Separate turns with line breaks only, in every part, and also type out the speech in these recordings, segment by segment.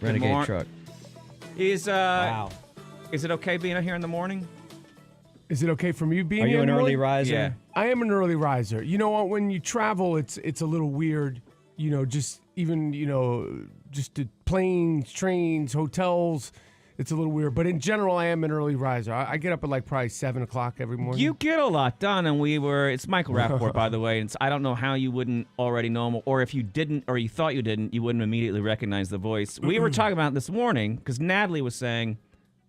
Renegade truck.
Wow.
Is it okay being out here in the morning?
Is it okay for me being
Are
here
you
in
an
the
early
morning?
riser?
Yeah.
I am an early riser. You know what? When you travel, it's a little weird. You know, just even, just the planes, trains, hotels, it's a little weird. But in general, I am an early riser. I get up at like probably 7 o'clock every morning.
You get a lot done, and it's Michael Rapaport, by the way, and I don't know how you wouldn't already know him, or if you didn't, or you thought you didn't, you wouldn't immediately recognize the voice. We were talking about it this morning, because Natalie was saying,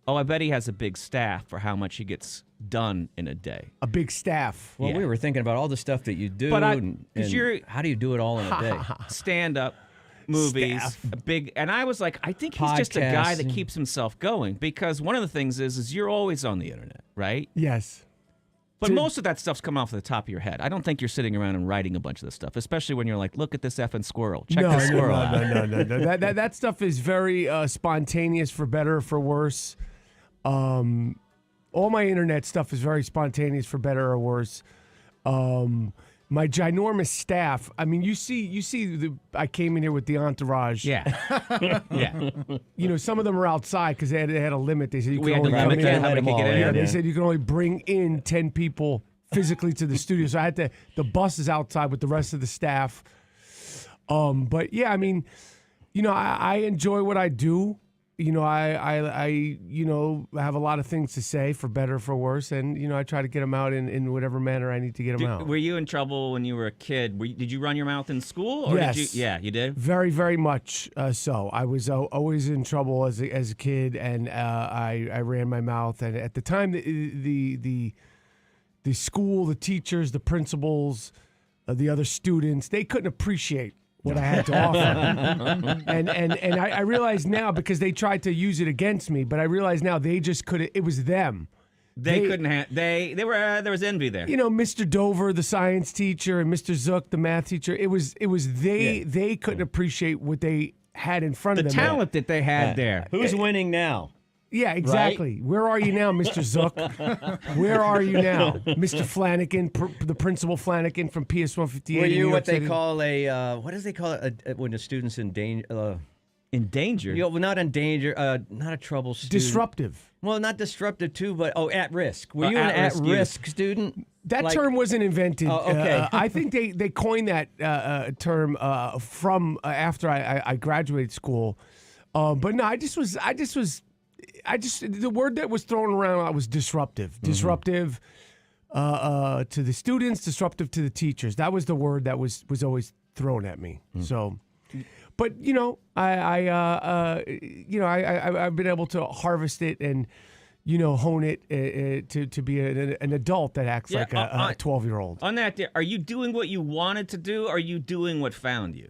I bet he has a big staff for how much he gets done in a day.
A big staff.
Well,
Yeah.
we were thinking about all the stuff that you do,
But
and
you're-
how do you do it all in a day?
Stand-up, movies,
Staff.
a big, and I was like, I think he's just a guy that
Podcasting.
keeps himself going, because one of the things is you're always on the internet, right?
Yes.
But most of that stuff's come off the top of your head. I don't think you're sitting around and writing a bunch of this stuff, especially when you're like, look at this effing squirrel. Check
No,
this squirrel out.
no. That stuff is very spontaneous, for better or for worse. All my internet stuff is very spontaneous, for better or worse. My ginormous staff. I mean, you see. I came in here with the entourage.
Yeah. Yeah.
Some of them are outside because they had a limit. They said you
We
can
had to
only come
limit
in.
how many could get in.
Yeah, they
Yeah.
said you can only bring in 10 people physically to the studio. So I had the bus is outside with the rest of the staff. But yeah, I mean, I enjoy what I do. I have a lot of things to say, for better or for worse, and I try to get them out in whatever manner I need to get them out.
Were you in trouble when you were a kid? Did you run your mouth in school? Or
Yes.
Did you, yeah, you did?
Very, very much so. I was always in trouble as a kid, and I ran my mouth. And at the time, the school, the teachers, the principals, the other students, they couldn't appreciate what I had to offer. and I realize now, because they tried to use it against me, but I realize now they just couldn't. It was them.
They couldn't have. They were. There was envy there.
Mr. Dover, the science teacher, and Mr. Zook, the math teacher. It was they.
Yeah.
They couldn't appreciate what they had in front
The
of them.
talent that they had there.
Who's winning now?
Yeah, exactly. Where are you now, Mr. Zook? Where are you now, Mr. Flanagan, the principal Flanagan from PS 158?
Were
in New
you
York
what they
City?
call what does they call it when a student's in danger?
Endangered.
Well, not in danger, not a trouble student.
Disruptive.
Well, not disruptive too, but at risk. Were you an
at-risk
at-risk student?
That term wasn't invented.
Oh, okay.
I think they coined that term from after I graduated school. But no, the word that was thrown around was disruptive.
Mm-hmm.
Disruptive to the students, disruptive to the teachers. That was the word that was always thrown at me. So, but I've been able to harvest it and hone it to be an adult that acts like a 12-year-old.
On that, are you doing what you wanted to do, or are you doing what found you?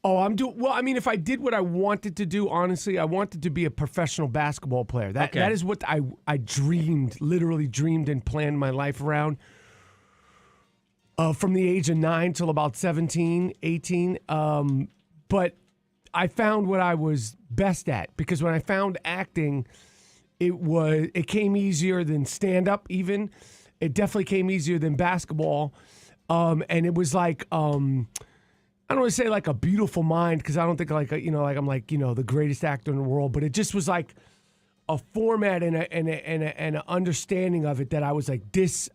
Oh, I'm doing well. I mean, if I did what I wanted to do, honestly, I wanted to be a professional basketball player. That is what I dreamed, literally dreamed and planned my life around. From the age of 9 till about 17, 18. But I found what I was best at, because when I found acting, it came easier than stand-up even. It definitely came easier than basketball. And it was like I don't want to say like a beautiful mind, because I don't think I'm the greatest actor in the world, but it just was like a format and an understanding of it that I was like,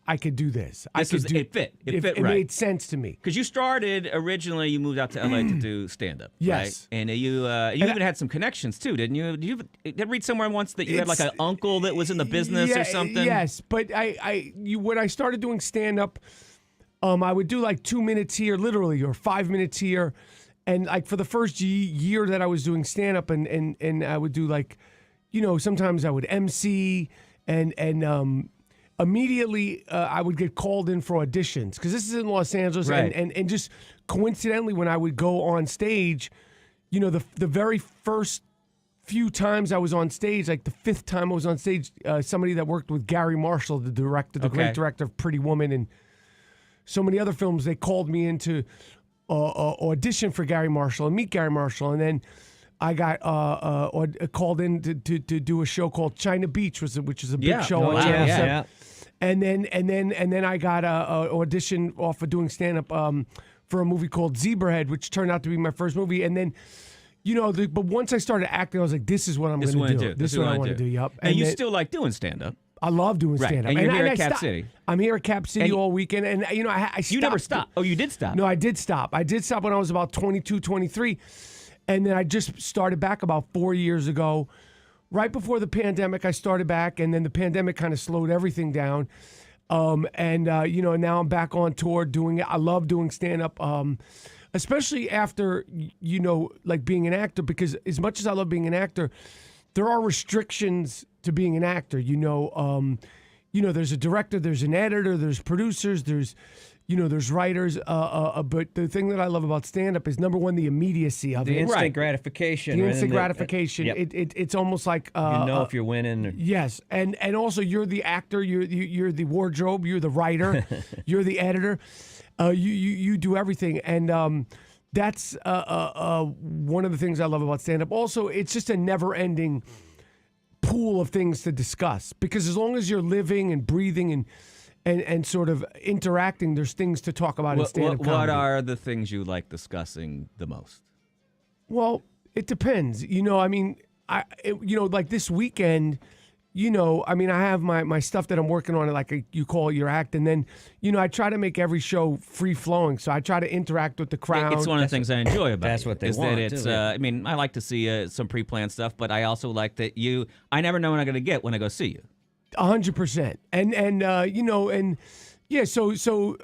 I could do this.
It fit. It fit
It
right.
made sense to me.
Because you started originally, you moved out to LA to do stand-up.
Yes.
Right? And you even had some connections too, didn't you? Did you read somewhere once that you had like an uncle that was in the business or something?
Yes, but when I started doing stand-up, I would do like 2 minutes here, literally, or 5 minutes here. And like for the first year that I was doing stand-up, and I would do like, sometimes I would MC, and immediately I would get called in for auditions, because this is in Los Angeles.
Right.
And just coincidentally, when I would go on stage, the very first few times I was on stage, like the fifth time I was on stage, somebody that worked with Gary Marshall, the great director of Pretty Woman and so many other films, they called me in to audition for Gary Marshall and meet Gary Marshall. And then I got called in to do a show called China Beach, which is a big show on Channel 7. And then I got a audition off of doing stand-up for a movie called Zebrahead, which turned out to be my first movie. And then, But once I started acting, I was like, this is what I'm going to do. This is what I want to do. Yep.
And you still like doing stand-up.
I love doing stand-up.
And you're here at Cap City.
I'm here at Cap City all weekend. And, I stopped.
You never stopped. Oh, you did stop.
No, I did stop. I did stop when I was about 22, 23. And then I just started back about 4 years ago. Right before the pandemic, I started back. And then the pandemic kind of slowed everything down. Now I'm back on tour doing it. I love doing stand-up, especially after, like being an actor. Because as much as I love being an actor, there are restrictions to being an actor. There's a director, there's an editor, there's producers, there's writers. But the thing that I love about stand-up is, number one, the immediacy of
the
it.
instant gratification.
The instant gratification.
Yep.
It's almost like
if you're winning.
Yes, and also you're the actor, you're the wardrobe, you're the writer, you're the editor. You do everything, and that's one of the things I love about stand-up. Also, it's just a never-ending pool of things to discuss, because as long as you're living and breathing and sort of interacting, there's things to talk about in stand-up comedy.
What are the things you like discussing the most?
Well, it depends. Like this weekend, I have my stuff that I'm working on, like you call it your act, and then, I try to make every show free-flowing, so I try to interact with the crowd.
It's one of the things I enjoy about
That's
you,
what they
is
want,
that it's,
too, yeah.
I like to see some pre-planned stuff, but I also like that I never know what I'm going to get when I go see you.
100%.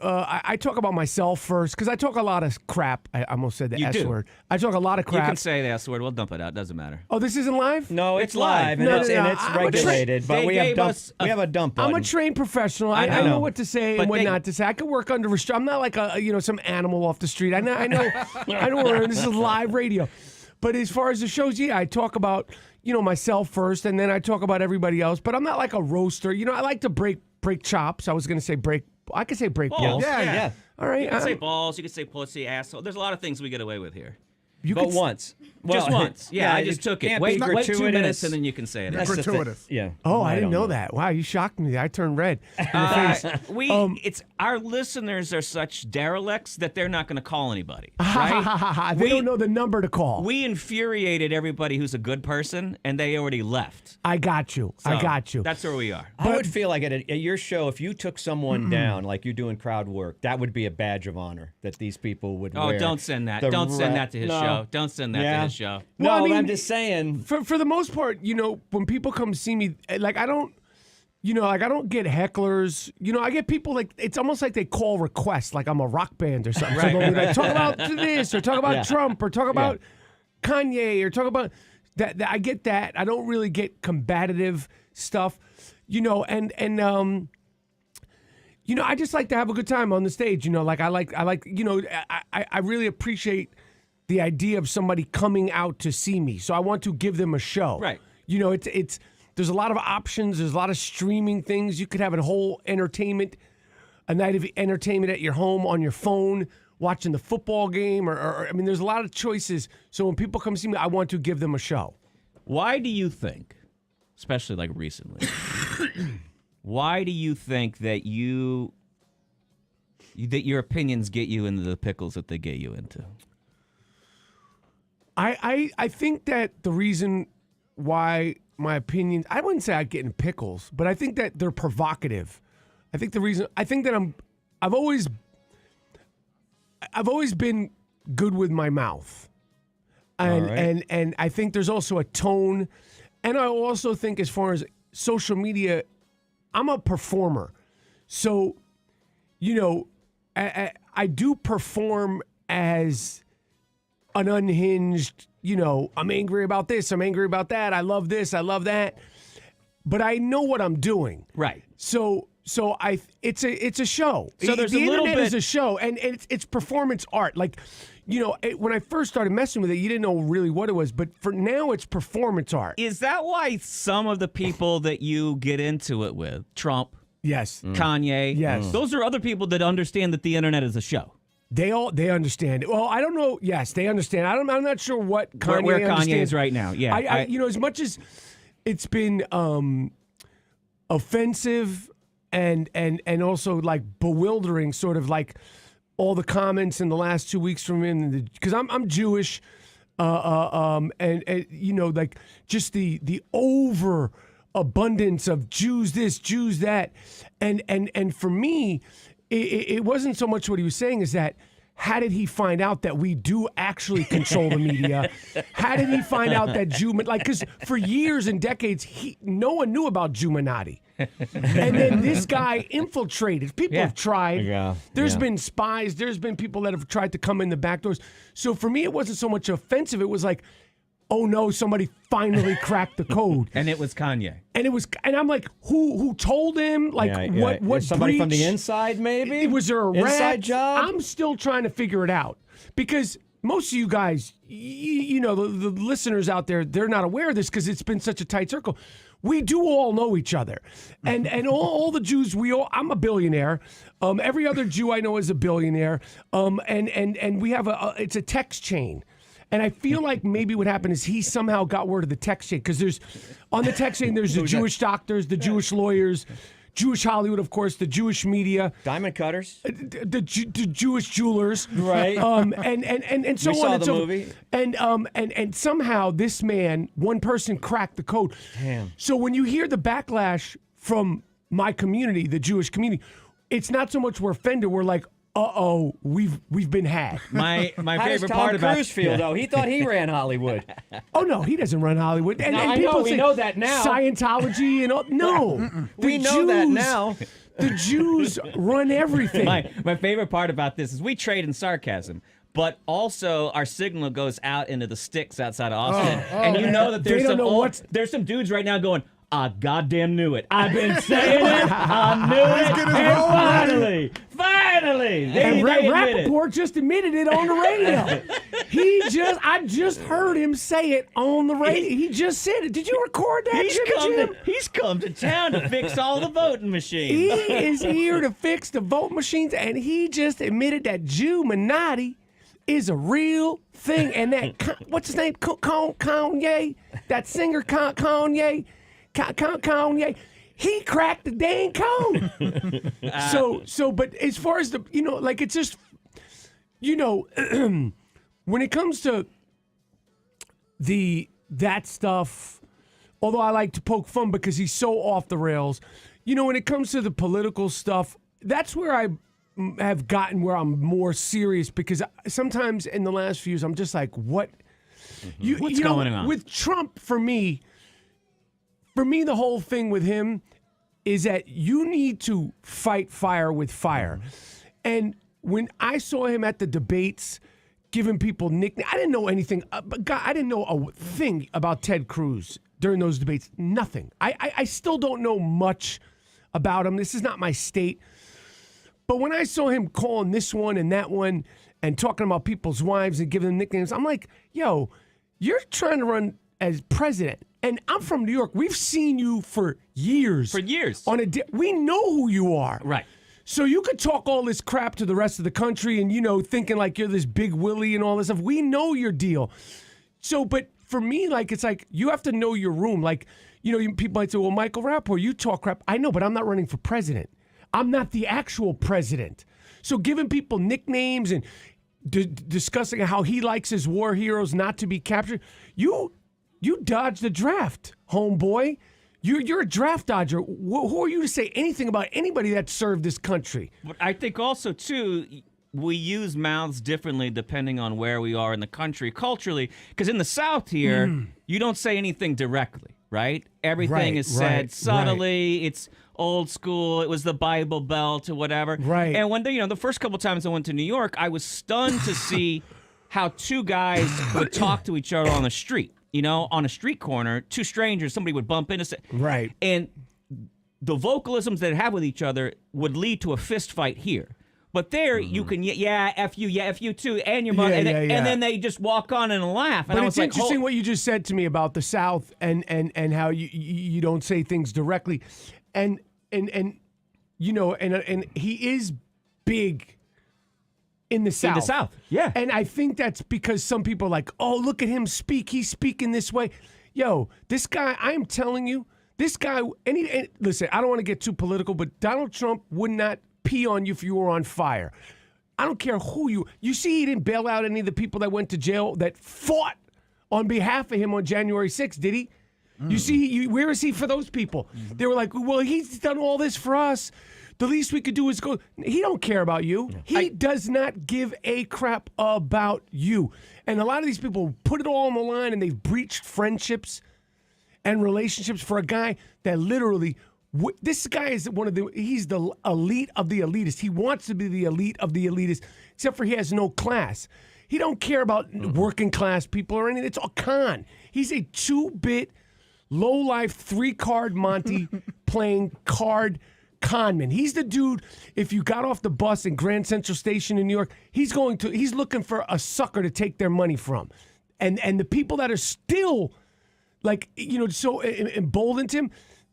I talk about myself first, because I talk a lot of crap. I almost said the
You
S
do.
word. I talk a lot of crap.
You can say the S word. We'll dump it out. Doesn't matter.
Oh, this isn't live?
No, it's live, and
No,
it's
I'm a
regulated. But
They
we have
gave us
we have a dump
I'm
button.
a trained professional. I
I
know
know.
what to say
But
and what
they-
not to say. I can work under restraint. I'm not like some animal off the street. I know. I know. This is live radio. But as far as the shows, I talk about myself first, and then I talk about everybody else. But I'm not like a roaster. I like to break chops. I was going to say break. I could say break balls.
Yeah.
All right.
You can say balls. You can say pussy, asshole. There's a lot of things we get away with here.
But once.
Just once. Yeah, I just took it.
can't
Wait
be
2
gratuitous.
minutes, and then you can say it.
That's the thing.
gratuitous.
Yeah.
Oh, I didn't
don't
know that. Wow, you shocked me. I turned red in the face.
It's our listeners are such derelicts that they're not going to call anybody. Right?
They don't know the number to call.
We infuriated everybody who's a good person, and they already left.
I got you.
So,
I got you.
That's where we are.
I would feel like at your show, if you took someone down, like you're doing crowd work, that would be a badge of honor that these people would
Oh,
wear.
don't send that.
The
Don't send that to his
No.
show. Don't send that to his show.
No,
Well, I mean,
I'm just saying.
For the most part, when people come see me, like I don't get hecklers. I get people like, it's almost like they call requests, like I'm a rock band or something.
Right.
So they'll be like, talk about this, or talk about Trump, or talk about Kanye, or talk about that. I get that. I don't really get combative stuff, I just like to have a good time on the stage. I really appreciate the idea of somebody coming out to see me. So I want to give them a show.
Right.
It's there's a lot of options. There's a lot of streaming things. You could have a whole a night of entertainment at your home on your phone, watching the football game, or there's a lot of choices. So when people come see me, I want to give them a show.
Why do you think, especially like recently, why do you think that your opinions get you into the pickles that they get you into?
I think that the reason why my opinions, I wouldn't say I get in pickles, but I think that they're provocative. I think that I've always been good with my mouth. And I think there's also a tone. And I also think, as far as social media, I'm a performer. So, I do perform as an unhinged, I'm angry about this, I'm angry about that, I love this, I love that. But I know what I'm doing.
Right.
So it's a show.
So there's
the
a little
internet
bit
is a show, and it's performance art. Like, when I first started messing with it, you didn't know really what it was, but for now it's performance art.
Is that why some of the people that you get into it with, Trump,
Yes.
Kanye,
Yes.
those are other people that understand that the internet is a show?
They understand it. Well, I don't know. Yes, they understand. I'm not sure what Kanye
Where Kanye
understands.
is right now. Yeah.
I as much as it's been offensive and also like bewildering, sort of like all the comments in the last 2 weeks from him, because I'm Jewish. and you know, like just the overabundance of Jews this, Jews that, and for me, it wasn't so much what he was saying is that. How did he find out that we do actually control the media? How did he find out that because for years and decades, no one knew about Juminati. And then this guy infiltrated. People have tried.
Yeah.
There's been spies. There's been people that have tried to come in the back doors. So for me, it wasn't so much offensive. It was like, oh no, somebody finally cracked the code.
And it was Kanye.
And I'm like, who told him? Like, what
somebody from the
breach?
inside, maybe?
Was there a
inside
rat?
job?
I'm still trying to figure it out because most of you guys, you know, the listeners out there, they're not aware of this because it's been such a tight circle. We do all know each other, and all the Jews. I'm a billionaire. Every other Jew I know is a billionaire. And we have it's a text chain. And I feel like maybe what happened is he somehow got word of the text chain because on the text chain there's the Jewish doctors, the Jewish lawyers, Jewish Hollywood, of course, the Jewish media,
diamond cutters,
the Jewish jewelers,
right?
And so
we
on
saw
and
the
so
movie.
And somehow this man, one person cracked the code.
Damn.
So when you hear the backlash from my community, the Jewish community, it's not so much we're offended. We're like, uh-oh, we've been had.
My
How
favorite
does
part
Tom
about
Cruise feel, though? He thought he ran Hollywood.
Oh, no, he doesn't run Hollywood. And,
No,
and
I
people
know, we
say
know that now.
Scientology and all. No.
We know that now.
The Jews run everything.
my favorite part about this is we trade in sarcasm. But also, our signal goes out into the sticks outside of Austin, and you know that there's some dudes right now going, I goddamn knew it. I've been saying it. I knew it. And finally,
And Rapaport just admitted it on the radio. I just heard him say it on the radio. He just said it. Did you record that?
He's come to town to fix all the voting machines.
He is here to fix the vote machines, and he just admitted that Juminati is a real thing. And that, what's his name? Kanye? That singer Kanye? Kanye, he cracked the dang code. But as far as like it's just, when it comes to that stuff, although I like to poke fun because he's so off the rails, when it comes to the political stuff, that's where I have gotten where I'm more serious because sometimes in the last few years I'm just like, what?
What's going on?
With Trump, for me, the whole thing with him is that you need to fight fire with fire. And when I saw him at the debates giving people nicknames, I didn't know anything. I didn't know a thing about Ted Cruz during those debates. Nothing. I still don't know much about him. This is not my state. But when I saw him calling this one and that one and talking about people's wives and giving them nicknames, I'm like, yo, you're trying to run as president. And I'm from New York. We've seen you for years. We know who you are.
Right.
So you could talk all this crap to the rest of the country and, thinking like you're this big Willie and all this stuff. We know your deal. So, but for me, like, it's like you have to know your room. Like, people might say, well, Michael Rapaport, you talk crap. I know, but I'm not running for president. I'm not the actual president. So giving people nicknames and discussing how he likes his war heroes not to be captured, you dodged the draft, homeboy. You're a draft dodger. Who are you to say anything about anybody that served this country?
But I think also, too, we use mouths differently depending on where we are in the country culturally. Because in the South here, you don't say anything directly, right? Everything is said subtly. It's old school. It was the Bible Belt or whatever.
Right.
And when the first couple times I went to New York, I was stunned to see how two guys would talk to each other on the street. On a street corner, two strangers, somebody would bump into.
Right.
And the vocalisms they have with each other would lead to a fist fight here. But there, you can, F you too, and your mother. And then they just walk on and laugh. And
but
I
it's
was like,
interesting what you just said to me about the South and how you don't say things directly. And he is big in the South.
In the South, yeah.
And I think that's because some people are like, oh, look at him speak. He's speaking this way. Yo, this guy, I'm telling you, this guy, listen, I don't want to get too political, but Donald Trump would not pee on you if you were on fire. I don't care who you see, he didn't bail out any of the people that went to jail that fought on behalf of him on January 6th, did he? You see, where is he for those people? They were like, well, he's done all this for us. The least we could do is go. He don't care about you. He does not give a crap about you. And a lot of these people put it all on the line, and they've breached friendships and relationships for a guy that literally, this guy is he's the elite of the elitists. He wants to be the elite of the elitists, except for he has no class. He don't care about working class people or anything. It's a con. He's a 2-bit, low-life, 3-card Monty playing card conman. He's the dude, if you got off the bus in Grand Central Station in New York, he's looking for a sucker to take their money from. And the people that are still so emboldened him,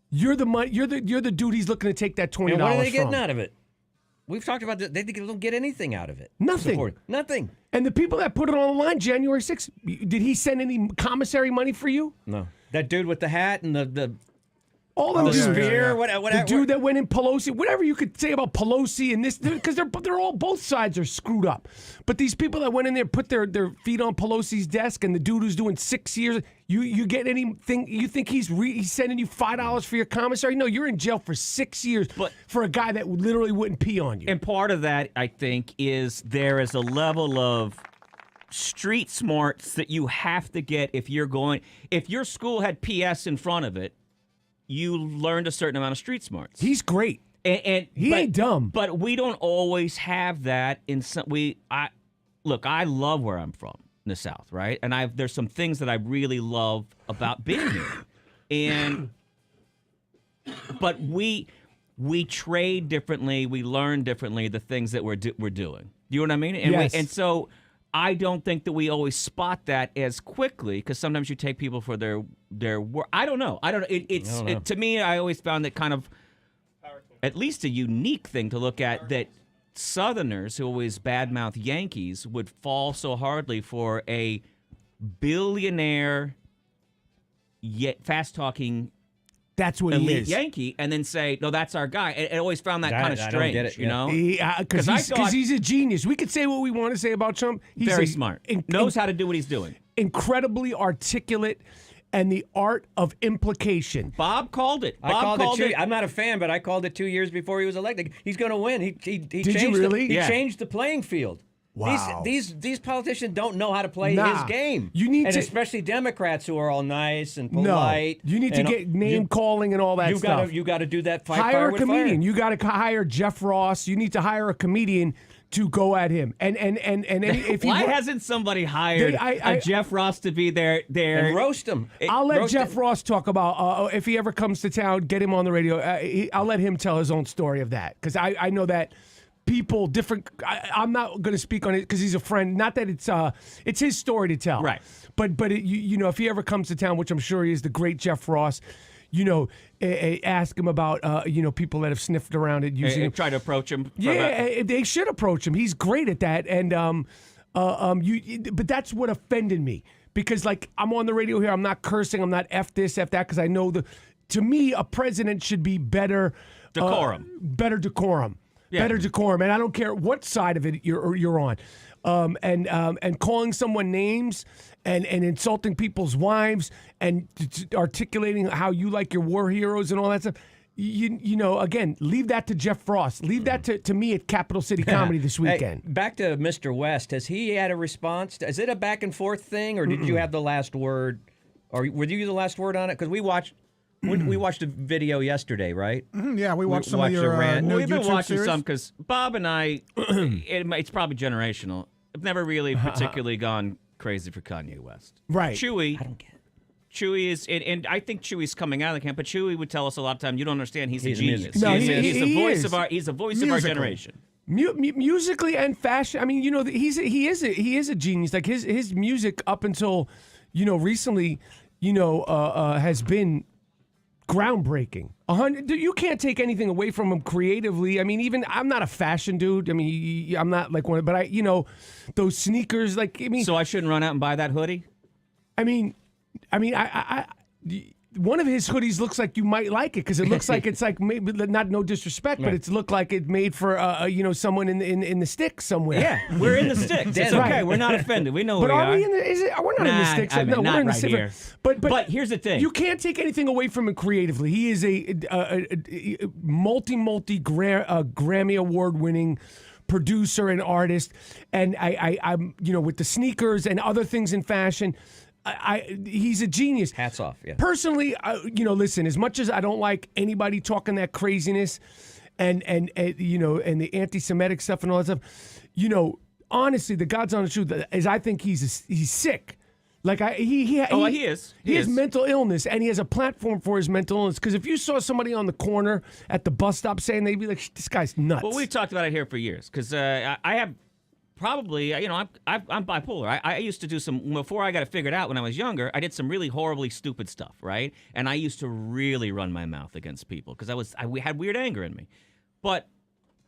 you're the dude he's looking to take that $20 from.
And what are they getting out of it? We've talked about that. They don't get anything out of it.
Nothing.
Nothing.
And the people that put it on the line, January 6th, did he send any commissary money for you?
No. That dude with the hat and the
all of
the
them.
spear, whatever.
The dude that went in Pelosi, whatever you could say about Pelosi and this, because they're all, both sides are screwed up. But these people that went in there, put their feet on Pelosi's desk, and the dude who's doing 6 years, you get anything? You think he's sending you $5 for your commissary? No, you're in jail for 6 years for a guy that literally wouldn't pee on you.
And part of that, I think, is there is a level of street smarts that you have to get if your school had PS in front of it, you learned a certain amount of street smarts.
He's great.
And
he ain't dumb.
But we don't always have that in some I love where I'm from in the South, right? And there's some things that I really love about being here. But we trade differently, we learn differently the things that we're doing. You know what I mean? And
yes.
And so I don't think that we always spot that as quickly, because sometimes you take people for their work. I don't know. To me, I always found it kind of at least a unique thing to look at, that Southerners who always badmouth Yankees would fall so hardly for a billionaire, yet fast-talking
that's what he
elite
is.
Yankee, and then say, no, that's our guy. And I always found that kind of strange,
don't get it,
you know?
Because he's a genius. We could say what we want to say about Trump. He's
very smart. Knows how to do what he's doing.
Incredibly articulate, and the art of implication.
Bob called it.
I called it. I'm not a fan, but I called it 2 years before he was elected. He's going to win. He
Did you really?
He changed the playing field.
Wow.
These politicians don't know how to play his game. Especially Democrats who are all nice and polite.
No, you need to get name calling and all that stuff.
You got to do that.
Hire a comedian. You got to hire Jeff Ross. You need to hire a comedian to go at him. And if
why hasn't somebody hired a Jeff Ross to be there
and roast him?
I'll let Jeff Ross talk about if he ever comes to town. Get him on the radio. I'll let him tell his own story of that, because I know that. People different. I'm not going to speak on it because he's a friend. Not that it's his story to tell.
Right.
But if he ever comes to town, which I'm sure he is, the great Jeff Ross. Ask him about people that have sniffed around it using him.
Try to approach him.
They should approach him. He's great at that. And but that's what offended me, because I'm on the radio here. I'm not cursing. I'm not F this, F that, because I know to me a president should be better
decorum.
Better decorum.
Yeah.
Better decorum, and I don't care what side of it you're on, and calling someone names and insulting people's wives and articulating how you like your war heroes and all that stuff. Again, leave that to Jeff Ross. Leave that to me at Capital City Comedy this weekend.
Hey, back to Mr. West. Has he had a response? Is it a back and forth thing, or did you have the last word? Or were you the last word on it? Because we watched a video yesterday, right?
Yeah, we watched some of your new
We've been
YouTube
watching
series.
some because Bob and I, it's probably generational. I've never really particularly gone crazy for Kanye West.
Right.
Chewy.
I don't get it.
Chewy is, and I think Chewy's coming out of the camp, but Chewy would tell us a lot of time, you don't understand, he's a
music.
genius.
No,
he's the voice
is.
he's a voice of our generation.
Musically and fashion. I mean, he is a genius. Like his music up until recently, has been groundbreaking. You can't take anything away from him creatively. I mean, even I'm not a fashion dude. I mean, I'm not like one, but those sneakers. Like, I mean,
So I shouldn't run out and buy that hoodie?
I mean, one of his hoodies looks like you might like it because it looks like it's like maybe not no disrespect, but it's looked like it made for someone in the sticks somewhere.
Yeah, we're in the sticks. It's
Right.
okay. We're not offended. We know
But
where we
are
are.
we in the? We're not in the sticks.
I mean,
No,
not
we're in the
right
sticks.
here.
But
here's the thing.
You can't take anything away from him creatively. He is a multi Grammy award winning producer and artist, and I'm with the sneakers and other things in fashion. He's a genius.
Hats off. Yeah.
Personally, listen. As much as I don't like anybody talking that craziness, and the anti-Semitic stuff and all that stuff, honestly, the God's honest truth is, I think he's sick. Like he is. He has mental illness, and he has a platform for his mental illness. Because if you saw somebody on the corner at the bus stop saying, they'd be like, "This guy's nuts."
Well, we've talked about it here for years because I have. Probably, I'm bipolar. I used to do before I got it figured out when I was younger, I did some really horribly stupid stuff, right? And I used to really run my mouth against people because we had weird anger in me. But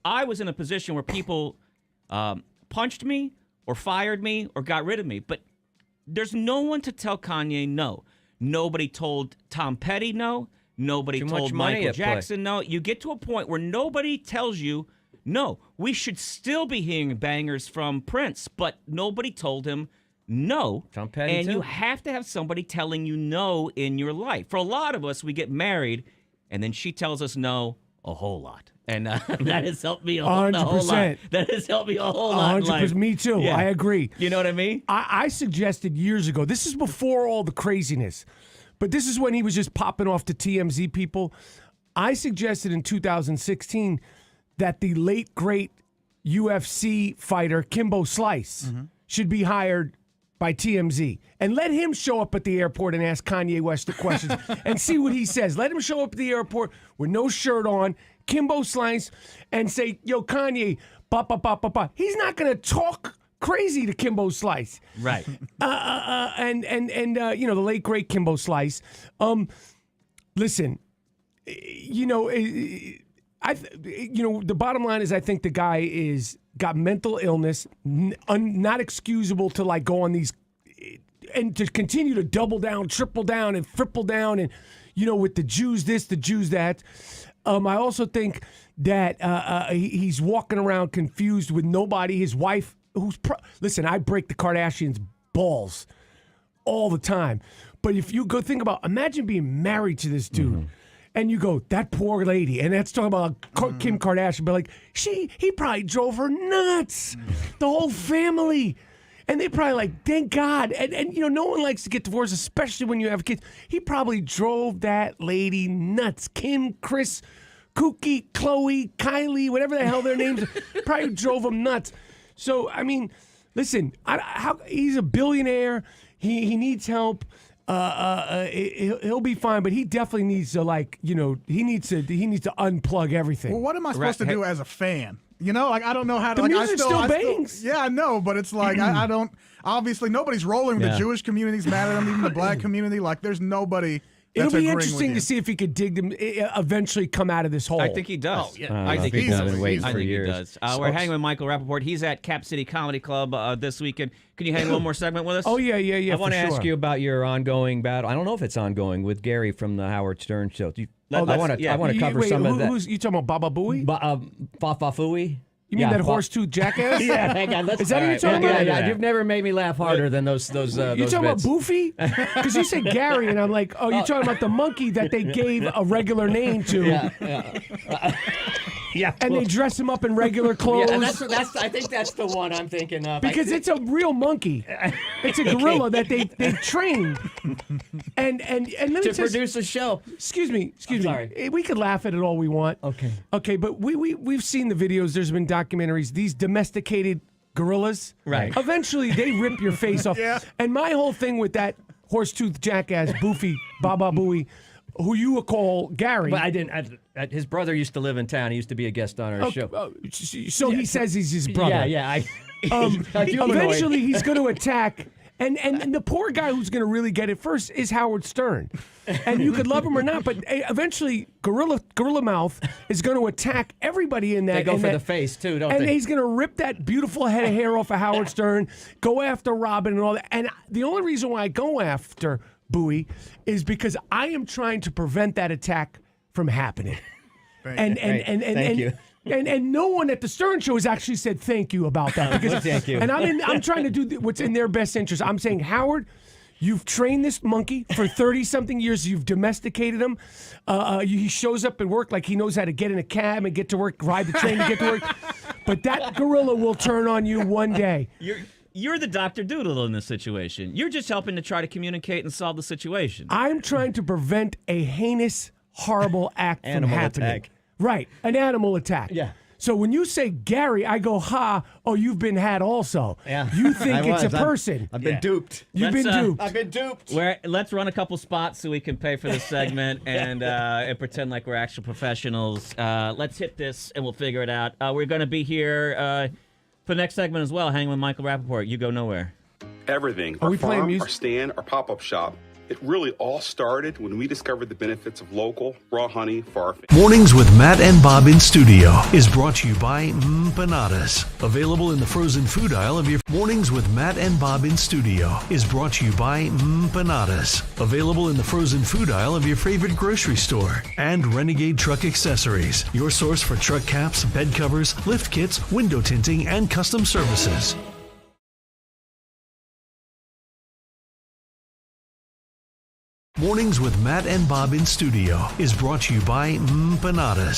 I was in a position where people punched me or fired me or got rid of me. But there's no one to tell Kanye no. Nobody told Tom Petty no. Nobody told Michael Jackson no. You get to a point where nobody tells you no. We should still be hearing bangers from Prince, but nobody told him no.
Tom Petty
and
too.
you have to have somebody telling you no in your life. For a lot of us, we get married, and then she tells us no a whole lot. And that has helped me a whole lot. That has helped me a whole lot in life.
100%. Me too.
Yeah.
I agree.
You know what I mean?
I suggested years ago, this is before all the craziness, but this is when he was just popping off to TMZ people. I suggested in 2016 that the late, great UFC fighter, Kimbo Slice, should be hired by TMZ. And let him show up at the airport and ask Kanye West the questions and see what he says. Let him show up at the airport with no shirt on, Kimbo Slice, and say, "Yo, Kanye, ba ba ba ba ba." He's not going to talk crazy to Kimbo Slice.
Right.
And the late, great Kimbo Slice. Listen, the bottom line is I think the guy got mental illness, not excusable to like go on these and to continue to double down, triple down, and triple down, and with the Jews this, the Jews that. I also think that he's walking around confused with nobody. His wife, listen, I break the Kardashians' balls all the time, but if you go think about, imagine being married to this dude. Mm-hmm. And you go, that poor lady, and that's talking about Kim Kardashian, but like he probably drove her nuts, the whole family, and they probably like, thank God, and no one likes to get divorced, especially when you have kids. He probably drove that lady nuts. Kim, Chris, Kookie, Chloe, Kylie, whatever the hell their names, probably drove him nuts. So I mean, listen, he's a billionaire. He needs help. He'll be fine, but he definitely needs to he needs to unplug everything.
Well, what am I supposed to do as a fan? I don't know how to.
The music still bangs.
Yeah, I know, but it's like I don't. Obviously, nobody's rolling. The Jewish community's mad at him. Even the black community. Like, there's nobody.
It'll be interesting to see if he could dig them. Eventually, come out of this hole.
I think he does.
Oh, yeah. I think he's been waiting for years.
He does. We're hanging with Michael Rapaport. He's at Cap City Comedy Club this weekend. Can you hang one more segment with us?
Oh yeah.
I want to ask you about your ongoing battle. I don't know if it's ongoing with Gary from the Howard Stern show. I want to cover some of that.
You talking about Baba Booey?
Fafafui?
You mean that horse-toothed jackass?
Yeah, hang on.
Is that what you're talking about?
Yeah. You've never made me laugh harder than those.
You talking about Boofy? Because you said Gary, and I'm like, oh, you're talking about the monkey that they gave a regular name to.
Yeah.
And they dress him up in regular clothes.
Yeah, I think that's the one I'm thinking of.
Because it's a real monkey. It's a gorilla that they've trained. And let me
to produce a show.
Excuse me.
Sorry.
We could laugh at it all we want. Okay, but we've seen the videos. There's been documentaries. These domesticated gorillas.
Right.
Eventually, they rip your face off.
Yeah.
And my whole thing with that horse-toothed jackass, Boofy, Baba Booey, who you would call Gary.
But I didn't. His brother used to live in town. He used to be a guest on our show.
So he says he's his brother.
Yeah.
Eventually, he's going to attack. And the poor guy who's going to really get it first is Howard Stern. And you could love him or not, but eventually Gorilla Mouth is going to attack everybody in that.
They go for the face, too, don't they?
And he's going to rip that beautiful head of hair off of Howard Stern, go after Robin and all that. And the only reason why I go after Bowie, is because I am trying to prevent that attack from happening. And
Thank you.
And no one at the Stern Show has actually said thank you about that. Because,
Thank you.
And I'm trying to do what's in their best interest. I'm saying, Howard, you've trained this monkey for 30-something years. You've domesticated him. He shows up at work like he knows how to get in a cab and get to work, ride the train to get to work. But that gorilla will turn on you one day.
You're the Dr. Doodle in this situation. You're just helping to try to communicate and solve the situation.
I'm trying to prevent a heinous, horrible act from
Animal
happening.
attack.
Right, an animal attack.
Yeah.
So when you say Gary, I go, ha, oh, you've been had also.
Yeah.
You think
I
it's a
was.
person.
I've been duped.
You've been duped.
I've been duped.
Let's run a couple spots so we can pay for this segment and pretend like we're actual professionals. Let's hit this and we'll figure it out. We're going to be here for the next segment as well, hanging with Michael Rapaport. You go nowhere.
Everything.
Are
Our
we playing
farm,
music?
our stand, our pop-up shop. It really all started when we discovered the benefits of local, raw honey for our family.
Mornings with Matt and Bob in studio is brought to you by Empanadas. Available in the frozen food aisle of your Mornings with Matt and Bob in studio is brought to you by Empanadas. Available in the frozen food aisle of your favorite grocery store. And Renegade Truck Accessories, your source for truck caps, bed covers, lift kits, window tinting, and custom services. Mornings with Matt and Bob in studio is brought to you by Empanadas.